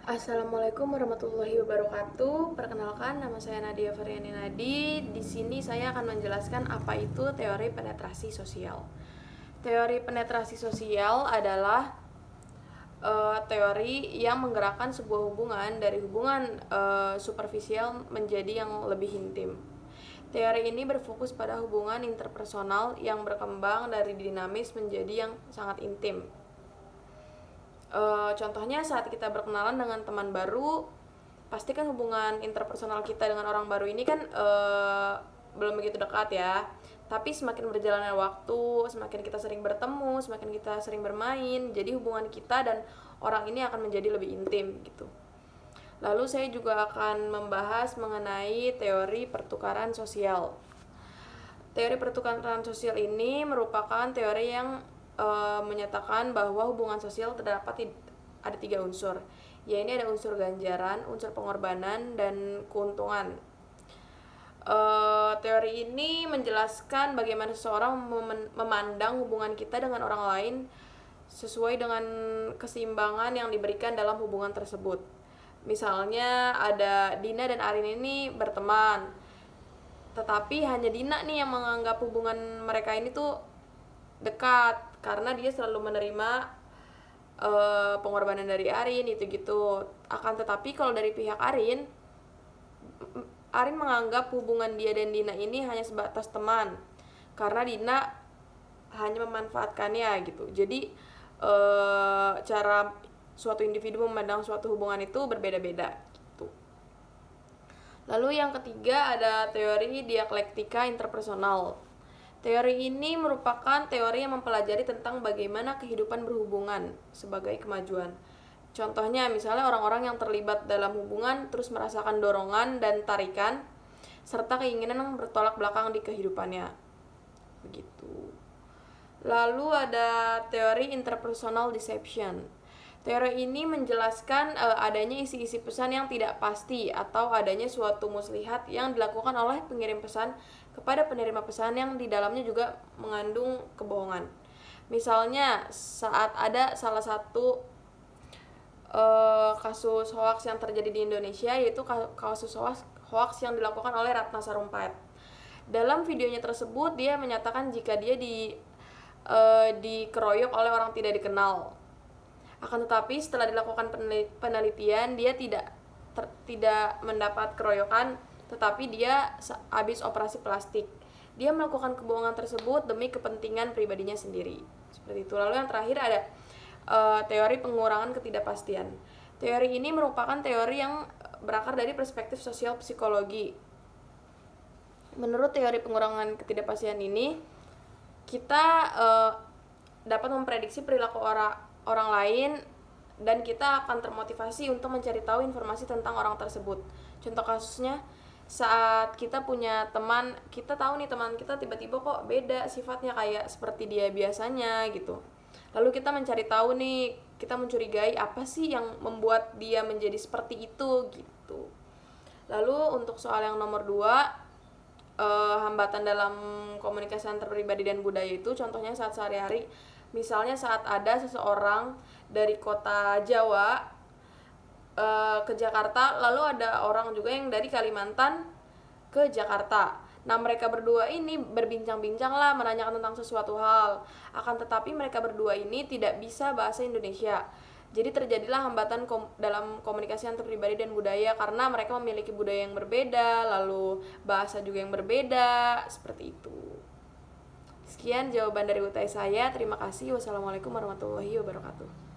Assalamualaikum warahmatullahi wabarakatuh. Perkenalkan, nama saya Nadia Feryani Nadi. Di sini saya akan menjelaskan apa itu teori penetrasi sosial. Teori penetrasi sosial adalah teori yang menggerakkan sebuah hubungan dari hubungan superficial menjadi yang lebih intim. Teori ini berfokus pada hubungan interpersonal yang berkembang dari dinamis menjadi yang sangat intim. Contohnya saat kita berkenalan dengan teman baru, pasti kan hubungan interpersonal kita dengan orang baru ini kan belum begitu dekat ya. Tapi semakin berjalannya waktu, semakin kita sering bertemu, semakin kita sering bermain, jadi hubungan kita dan orang ini akan menjadi lebih intim gitu. Lalu saya juga akan membahas mengenai teori pertukaran sosial. Teori pertukaran sosial ini merupakan teori yang menyatakan bahwa hubungan sosial terdapat ada 3 unsur, yaitu ada unsur ganjaran, unsur pengorbanan, dan keuntungan. Teori ini menjelaskan bagaimana seseorang memandang hubungan kita dengan orang lain sesuai dengan keseimbangan yang diberikan dalam hubungan tersebut. Misalnya ada Dina dan Arin ini berteman, tetapi hanya Dina nih yang menganggap hubungan mereka ini tuh dekat karena dia selalu menerima pengorbanan dari Arin itu gitu. Akan tetapi kalau dari pihak Arin menganggap hubungan dia dan Dina ini hanya sebatas teman karena Dina hanya memanfaatkannya gitu. Jadi cara suatu individu memandang suatu hubungan itu berbeda-beda gitu. Lalu yang ketiga ada teori dialektika interpersonal. Teori ini merupakan teori yang mempelajari tentang bagaimana kehidupan berhubungan sebagai kemajuan. Contohnya misalnya orang-orang yang terlibat dalam hubungan terus merasakan dorongan dan tarikan serta keinginan yang bertolak belakang di kehidupannya. Begitu. Lalu ada teori interpersonal deception. Teori ini menjelaskan adanya isi-isi pesan yang tidak pasti atau adanya suatu muslihat yang dilakukan oleh pengirim pesan kepada penerima pesan yang di dalamnya juga mengandung kebohongan. Misalnya saat ada salah satu kasus hoax yang terjadi di Indonesia, yaitu kasus hoax yang dilakukan oleh Ratna Sarumpait. Dalam videonya tersebut dia menyatakan jika dia dikeroyok oleh orang tidak dikenal. Akan tetapi setelah dilakukan penelitian dia tidak mendapat keroyokan, tetapi dia habis operasi plastik. Dia melakukan kebohongan tersebut demi kepentingan pribadinya sendiri. Seperti itu. Lalu yang terakhir ada teori pengurangan ketidakpastian. Teori ini merupakan teori yang berakar dari perspektif sosial psikologi. Menurut teori pengurangan ketidakpastian ini, kita dapat memprediksi perilaku orang lain dan kita akan termotivasi untuk mencari tahu informasi tentang orang tersebut. Contoh kasusnya, saat kita punya teman, kita tahu nih teman kita tiba-tiba kok beda sifatnya kayak seperti dia biasanya gitu. Lalu kita mencari tahu nih, kita mencurigai apa sih yang membuat dia menjadi seperti itu gitu. Lalu untuk soal yang nomor 2, hambatan dalam komunikasi antar pribadi dan budaya itu contohnya saat sehari-hari. Misalnya saat ada seseorang dari kota Jawa ke Jakarta, lalu ada orang juga yang dari Kalimantan ke Jakarta. Nah, mereka berdua ini berbincang-bincang lah, menanyakan tentang sesuatu hal. Akan tetapi mereka berdua ini tidak bisa bahasa Indonesia. Jadi terjadilah hambatan dalam komunikasi antar pribadi dan budaya karena mereka memiliki budaya yang berbeda, lalu bahasa juga yang berbeda, seperti itu. Sekian jawaban dari UTS saya. Terima kasih. Wassalamualaikum warahmatullahi wabarakatuh.